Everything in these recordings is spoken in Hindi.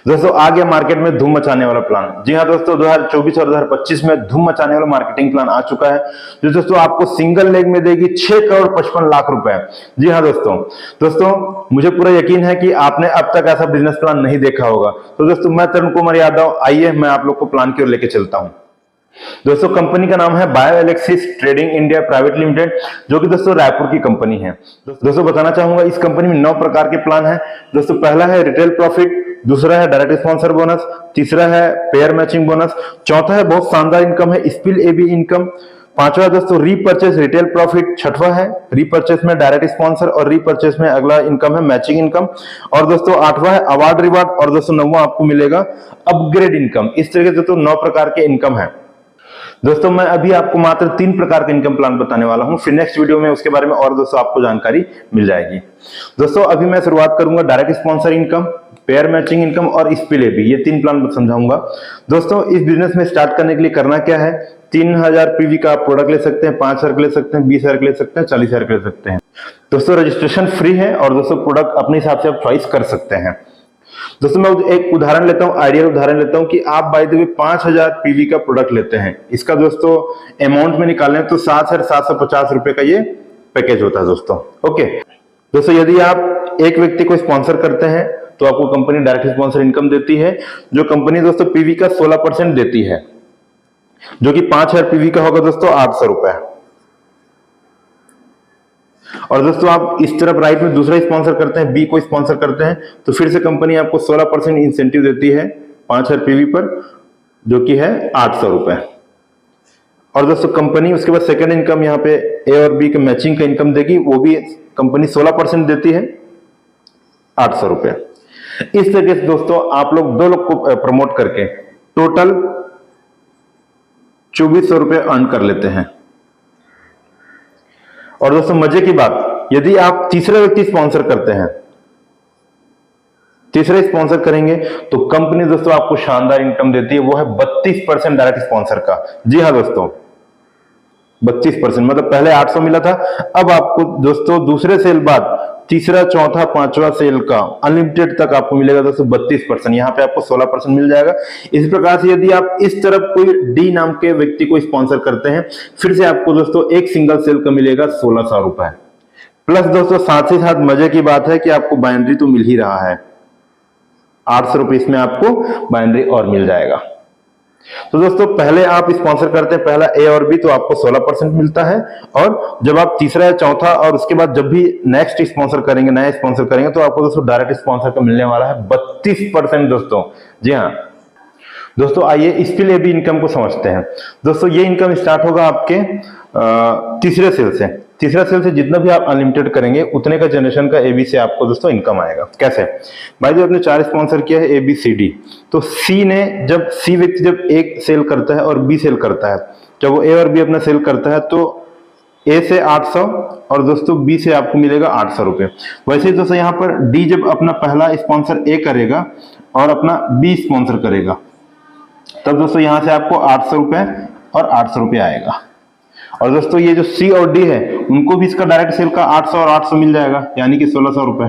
दोस्तों आ गया मार्केट में धूम मचाने वाला प्लान। जी हाँ दोस्तों, 2024 और 2025 में धूम मचाने वाला मार्केटिंग प्लान आ चुका है, जो दोस्तों आपको सिंगल लेग में देगी 6 करोड़ 55 लाख रुपए। जी हाँ दोस्तों मुझे पूरा यकीन है कि आपने अब तक ऐसा बिजनेस प्लान नहीं देखा होगा। तो दोस्तों मैं तरुण कुमार यादव, आइए मैं आप लोग को प्लान की ओर लेके चलता हूँ। दोस्तों कंपनी का नाम है बायोएलेक्सिस ट्रेडिंग इंडिया प्राइवेट लिमिटेड, जो कि दोस्तों रायपुर की कंपनी है। दोस्तों बताना चाहूंगा इस कंपनी में 9 प्रकार के प्लान है। दोस्तों पहला है रिटेल प्रॉफिट, दूसरा है डायरेक्ट स्पॉन्सर बोनस, तीसरा है पेयर मैचिंग बोनस, चौथा है बहुत शानदार इनकम है स्पिल एबी इनकम, पांचवा दोस्तों रीपर्चेस रिटेल प्रॉफिट, छठवा है रीपर्चेस में डायरेक्ट स्पॉन्सर और रीपर्चेस में अगला इनकम है मैचिंग इनकम, और दोस्तों आठवां है अवार्ड रिवार्ड, और दोस्तों नौवां आपको मिलेगा अपग्रेड इनकम। इस तरीके से दोस्तों 9 प्रकार के इनकम है। दोस्तों मैं अभी आपको मात्र 3 प्रकार के इनकम प्लान बताने वाला हूं, फिर नेक्स्ट वीडियो में उसके बारे में और दोस्तों आपको जानकारी मिल जाएगी। दोस्तों अभी मैं शुरुआत करूंगा direct sponsor income, pair matching income और स्पिल एबी, ये 3 प्लान समझाऊंगा। दोस्तों इस बिजनेस में स्टार्ट करने के लिए करना क्या है, 3000 पीवी का आप प्रोडक्ट ले सकते हैं, 5000 ले सकते हैं, 20000 ले सकते हैं, 40000 ले सकते हैं। दोस्तों रजिस्ट्रेशन फ्री है और दोस्तों प्रोडक्ट अपने हिसाब से आप चॉइस कर सकते हैं। दोस्तों मैं एक उदाहरण लेता हूं, आइडियल उदाहरण लेता हूं कि आप बाय द वे 5000 पीवी का प्रोडक्ट लेते हैं, इसका दोस्तों अमाउंट में निकालें तो 7750 रुपए का ये पैकेज होता है दोस्तों। ओके दोस्तों, यदि आप एक व्यक्ति को स्पॉन्सर करते हैं तो आपको कंपनी डायरेक्ट स्पॉन्सर इनकम देती है, जो कंपनी दोस्तों पीवी का 16% देती है, जो कि 5000 पीवी का होगा दोस्तों 800 रुपए। और दोस्तों आप इस तरफ राइट में दूसरा स्पॉन्सर करते हैं, बी को स्पॉन्सर करते हैं, तो फिर से कंपनी आपको 16% इंसेंटिव देती है 5000 पीवी पर, जो कि है 800 रुपए। और दोस्तों कंपनी उसके बाद सेकंड इनकम यहाँ पे ए और बी के मैचिंग का इनकम देगी, वो भी कंपनी 16% देती है 800 रुपए। इस तरीके से दोस्तों आप लोग 2 लोग को प्रमोट करके टोटल 2400 रुपए अर्न कर लेते हैं। और दोस्तों मजे की बात, यदि आप तीसरे व्यक्ति स्पॉन्सर करते हैं, तीसरे स्पॉन्सर करेंगे तो कंपनी दोस्तों आपको शानदार इनकम देती है, वो है 32% डायरेक्ट स्पॉन्सर का। जी हाँ दोस्तों 32%, मतलब पहले 800 मिला था, अब आपको दोस्तों दूसरे सेल बाद तीसरा चौथा पांचवा सेल का अनलिमिटेड तक आपको मिलेगा दोस्तों 32%, यहाँ पे आपको 16% मिल जाएगा। इस प्रकार से यदि आप इस तरफ कोई डी नाम के व्यक्ति को स्पॉन्सर करते हैं, फिर से आपको दोस्तों एक सिंगल सेल का मिलेगा 1600 रुपए। प्लस दोस्तों साथ ही साथ मजे की बात है कि आपको बाइनरी तो मिल ही रहा है, 800 रुपए इसमें आपको बाइनरी और मिल जाएगा। तो दोस्तों पहले आप स्पॉन्सर करते हैं पहला ए और बी, तो आपको 16% मिलता है, और जब आप तीसरा या चौथा और उसके बाद जब भी नेक्स्ट स्पॉन्सर करेंगे, नया स्पॉन्सर करेंगे, तो आपको दोस्तों डायरेक्ट स्पॉन्सर का मिलने वाला है 32% दोस्तों। जी हाँ दोस्तों, आइए स्पिल एबी इनकम को समझते हैं। दोस्तों ये इनकम स्टार्ट होगा आपके तीसरे सेल से। तीसरा सेल से जितना भी आप अनलिमिटेड करेंगे उतने का जनरेशन का एबी से आपको दोस्तों इनकम आएगा। कैसे भाई, जो आपने 4 स्पॉन्सर किया है ABCD, तो सी ने जब सी व्यक्ति जब एक सेल करता है और बी सेल करता है, जब वो ए और बी अपना सेल करता है तो ए से 800 और दोस्तों बी से आपको मिलेगा 800 रुपए। वैसे ही दोस्तों यहाँ पर डी जब अपना पहला स्पॉन्सर ए करेगा और अपना बी स्पॉन्सर करेगा, तब दोस्तों यहाँ से आपको 800 रुपए और 800 रुपए आएगा। और दोस्तों ये जो सी और डी है उनको भी इसका डायरेक्ट सेल का 800 और 800 मिल जाएगा, यानी कि 1600 रुपए,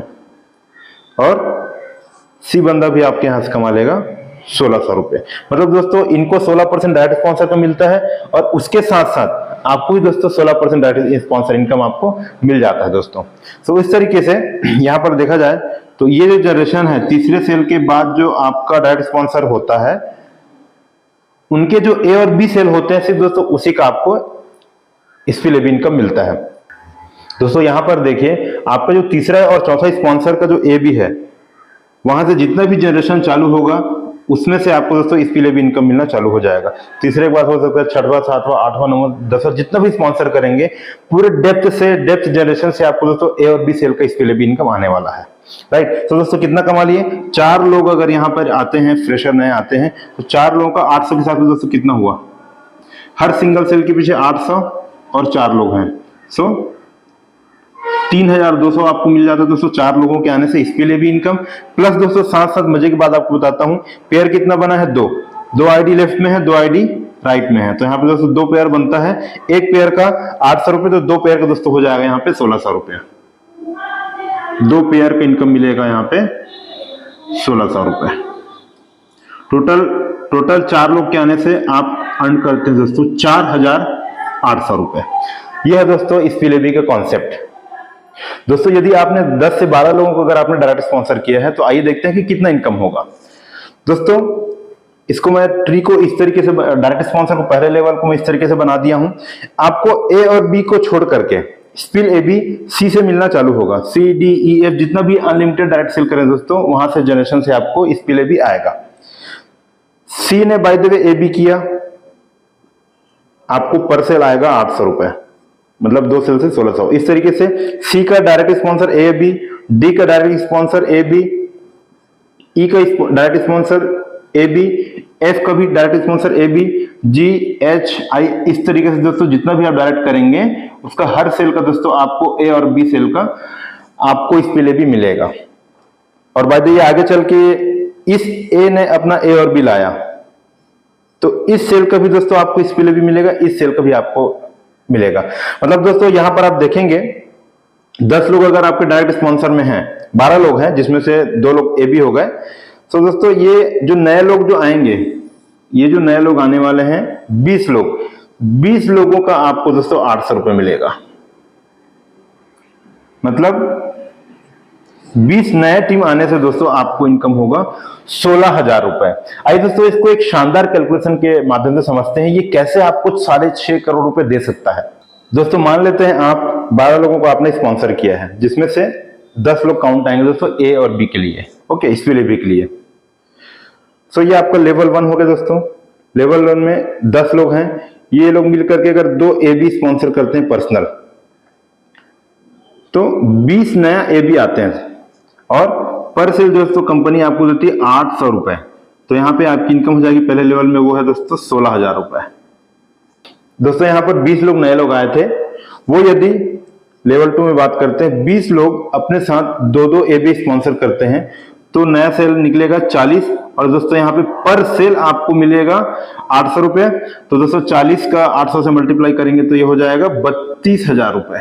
और सी बंदा भी आपके यहां से कमा लेगा 1600 रुपए। मतलब दोस्तों इनको 16% डायरेक्ट स्पॉन्सर का मिलता है, और उसके साथ साथ आपको भी दोस्तों 16% डायरेक्ट स्पॉन्सर इनकम आपको मिल जाता है दोस्तों। तो इस तरीके से यहाँ पर देखा जाए तो ये जो जनरेशन है तीसरे सेल के बाद जो आपका डायरेक्ट स्पॉन्सर होता है, उनके जो ए और बी सेल होते हैं सिर्फ दोस्तों उसी का आपको स्पिल एबी इनकम मिलता है। दोस्तों यहां पर देखिए आपका जो तीसरा और चौथा स्पॉन्सर का जो ए बी है, वहां से जितना भी जनरेशन चालू होगा उसमें से आपको दोस्तों स्पिल एबी इनकम मिलना चालू हो जाएगा। तीसरे के बाद हो सकता है छठवां, सातवां, आठवां, नौवां, 10वां, जितना भी स्पॉन्सर करेंगे पूरे डेप्थ जनरेशन से आपको दोस्तों ए और बी सेल का स्पिल एबी इनकम आने वाला है। राइट, तो दोस्तों कितना कमा लिए, 4 लोग अगर यहाँ पर आते हैं, फ्रेशर नए आते हैं, तो 4 लोगों का 800 के साथ में दोस्तों कितना हुआ, हर सिंगल सेल के पीछे 800 और 4 लोग हैं, सो 3200 आपको मिल जाता है दोस्तों 4 लोगों के आने से स्पिल एबी इनकम। प्लस दोस्तों साथ साथ मजे की बात आपको बताता हूं, पेयर कितना बना है, 2 आईडी लेफ्ट में है, 2 आईडी राइट में है, तो यहाँ पे दोस्तों 2 पेयर बनता है, एक पेयर का 800 रुपए, तो 2 पेयर का दोस्तों हो जाएगा यहाँ पे 1600 रुपए। 2 पेयर का इनकम मिलेगा यहाँ पे 1600 रुपए। टोटल 4 लोग के आने से आप अर्न करते हैं दोस्तों 4,800 रुपए। यह है दोस्तों इस स्पिल का कॉन्सेप्ट। दोस्तों यदि आपने 10 से 12 लोगों को अगर आपने डायरेक्ट स्पॉन्सर किया है तो आइए देखते हैं कि कितना इनकम होगा। दोस्तों इसको मैं ट्री को इस तरीके से, डायरेक्ट स्पॉन्सर को पहले लेवल को मैं इस तरीके से बना दिया हूं। आपको ए और बी को छोड़ करके स्पिल ए बी सी से मिलना चालू होगा। सी डी ई एफ जितना भी अनलिमिटेड डायरेक्ट सेल करें दोस्तों, वहां से जनरेशन से आपको स्पिल ए बी आएगा। सी ने by the way A B किया, आपको पर सेल आएगा 800 रुपए, मतलब 2 सेल से 1600। इस तरीके से सी का direct sponsor A B, D का direct sponsor A B, E का direct sponsor A B, F का भी direct sponsor A B, G H I, इस तरीके से दोस्तों जितना भी आप डायरेक्ट करेंगे उसका हर सेल का दोस्तों आपको ए और बी सेल का आपको स्पिल ए बी मिलेगा। और बाय द वे आगे चल के इस ए ने अपना ए और बी लाया तो इस सेल का भी दोस्तों आपको स्पिल ए बी मिलेगा, इस सेल का भी आपको मिलेगा। मतलब दोस्तों यहां पर आप देखेंगे 10 लोग अगर आपके डायरेक्ट स्पॉन्सर में हैं, 12 लोग हैं जिसमें से 2 लोग ए बी हो गए, तो दोस्तों ये जो नए लोग जो आएंगे, ये जो नए लोग आने वाले हैं 20 लोग, 20 लोगों का आपको दोस्तों 800 रुपए मिलेगा। मतलब 20 नए टीम आने से दोस्तों आपको इनकम होगा 16,000 रुपए। आइए दोस्तों इसको एक शानदार कैलकुलेशन के माध्यम से समझते हैं, ये कैसे आपको 6.5 करोड़ रुपए दे सकता है। दोस्तों मान लेते हैं आप 12 लोगों को आपने स्पॉन्सर किया है, जिसमें से 10 लोग काउंट आएंगे दोस्तों ए और बी के लिए, ओके, स्पिल ए बी के लिए। सो ये आपका लेवल 1 हो गया दोस्तों। लेवल 1 में 10 लोग हैं, ये लोग मिलकर के अगर 2 ए बी स्पॉन्सर करते हैं पर्सनल, तो 20 नया ए बी आते हैं और पर सेल दोस्तों कंपनी आपको देती है 800 रुपए। तो यहां पे आपकी इनकम हो जाएगी पहले लेवल में, वो है दोस्तों 16,000 रुपए। दोस्तों यहां पर 20 लोग नए लोग आए थे, वो यदि लेवल 2 में बात करते हैं 20 लोग अपने साथ 2-2 ए बी स्पॉन्सर करते हैं तो नया सेल निकलेगा 40। और दोस्तों यहाँ पे पर सेल आपको मिलेगा 800 रुपए। तो दोस्तों 40 का 800 से मल्टीप्लाई करेंगे तो ये हो जाएगा 32,000 रुपए।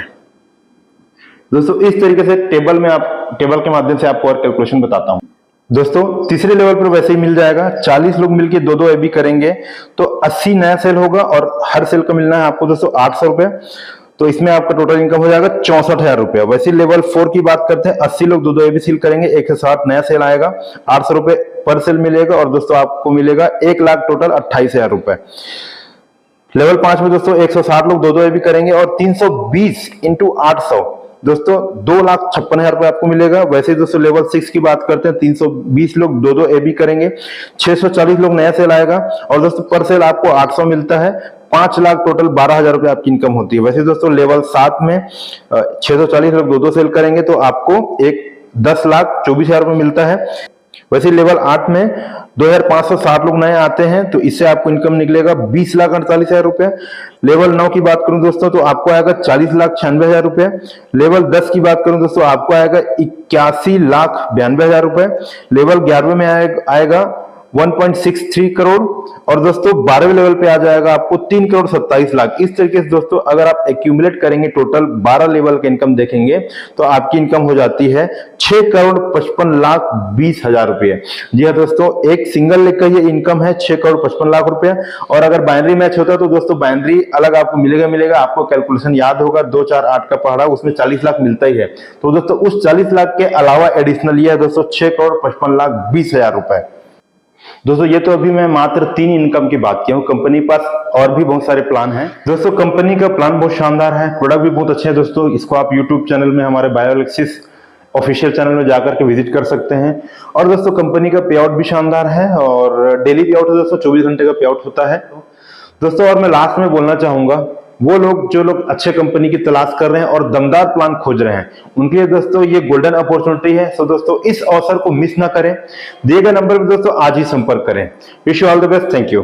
दोस्तों इस तरीके से टेबल के माध्यम से आपको और कैलकुलेशन बताता हूं। दोस्तों तीसरे लेवल पर वैसे ही मिल जाएगा, 40 लोग मिलके 2-2 ए बी करेंगे तो 80 नया सेल होगा और हर सेल का मिलना है आपको दोस्तों 800 रुपए। तो इसमें आपका टोटल इनकम हो जाएगा 64,000 रुपए। वैसे लेवल 4 की बात करते हैं, 80 लोग 2-2 ए बी सेल करेंगे, 160 नया सेल आएगा, 800 रुपए पर सेल मिलेगा और दोस्तों आपको मिलेगा 1 लाख टोटल 28,000 रुपए। लेवल 5 में दोस्तों 160 लोग 2-2 ए बी करेंगे और 320 इंटू 800 दोस्तों 2,56,000 रुपए आपको मिलेगा। वैसे दोस्तों लेवल 6 की बात करते हैं, 320 लोग 2-2 ए बी करेंगे, 640 लोग नया सेल आएगा और दोस्तों पर सेल आपको 800 मिलता है, 5 लाख टोटल 12,000 रुपए आपकी इनकम होती है। वैसे दोस्तों लेवल 7 में 640 लोग 2-2 सेल करेंगे तो आपको 10,24,000 रुपए मिलता है। वैसे लेवल 8 में 2,560 लोग नए आते हैं तो इससे आपको इनकम निकलेगा 20,48,000 रुपए। लेवल 9 की बात करूं दोस्तों तो आपको आएगा 40,96,000 रुपए। लेवल 10 की बात करूं दोस्तों आपको आएगा 81,92,000 रुपए। लेवल 11 में आएगा 1.63 करोड़ और दोस्तों 12वें लेवल पे आ जाएगा आपको 3 करोड़ 27 लाख। इस तरीके से दोस्तों अगर आप एक्यूमुलेट करेंगे, टोटल 12 लेवल का इनकम देखेंगे तो आपकी इनकम हो जाती है 6 करोड़ 55 लाख 20,000 रुपए। जी हाँ दोस्तों, एक सिंगल लेग का ये इनकम है 6 करोड़ 55 लाख रुपए। और अगर बाइनरी मैच होता है तो दोस्तों बाइनरी अलग आपको मिलेगा। आपको कैलकुलेशन याद होगा, 2 4 8 का पहाड़ा, उसमें 40 लाख मिलता ही है। तो दोस्तों उस 40 लाख के अलावा एडिशनल ये है दोस्तों 6 करोड़ 55 लाख 20,000 रुपए। दोस्तों ये तो अभी मैं मात्र 3 इनकम की बात किया हूँ, कंपनी के पास और भी बहुत सारे प्लान हैं। दोस्तों कंपनी का प्लान बहुत शानदार है, प्रोडक्ट भी बहुत अच्छे हैं दोस्तों। इसको आप यूट्यूब चैनल में हमारे बायोलेक्सिस ऑफिशियल चैनल में जाकर के विजिट कर सकते हैं। और दोस्तों कंपनी का पे आउट भी शानदार है और डेली पे आउट है दोस्तों, 24 घंटे का पे आउट होता है दोस्तों। और मैं लास्ट में बोलना चाहूंगा, वो लोग जो लोग अच्छे कंपनी की तलाश कर रहे हैं और दमदार प्लान खोज रहे हैं, उनके लिए दोस्तों ये गोल्डन अपॉर्चुनिटी है। सो दोस्तों इस अवसर को मिस ना करें, दिए गए नंबर पर दोस्तों आज ही संपर्क करें। Wish you all the best, thank you.